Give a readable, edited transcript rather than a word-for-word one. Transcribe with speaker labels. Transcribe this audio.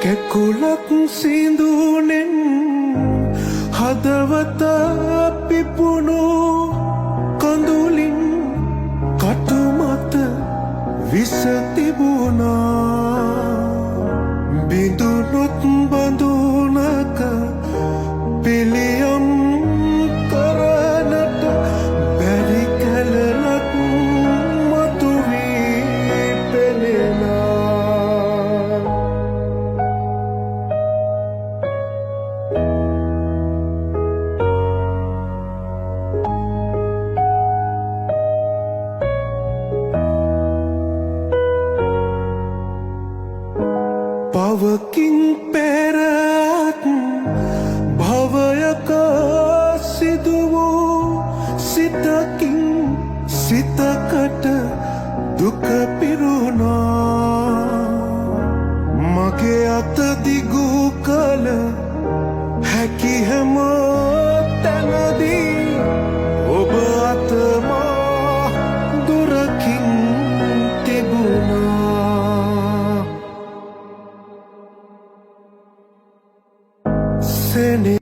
Speaker 1: කැකුලක් සිඳුනෙන් හදවත පිපුණු කඳුලින් කටුමත විස තිබුණා බිඳුනොත් බඳුනක පිළියම් කරනට බැරි කැලලක් මතුවී පෙනෙනා පවකින් පෙරත් භවයක සිදු වූ සිතකින් සිතකට දුක පිරුණා මගේ අත දිගු කල හැකි හැම තැනදී ඔබ අතමා දුරකින් තිබුණා Seni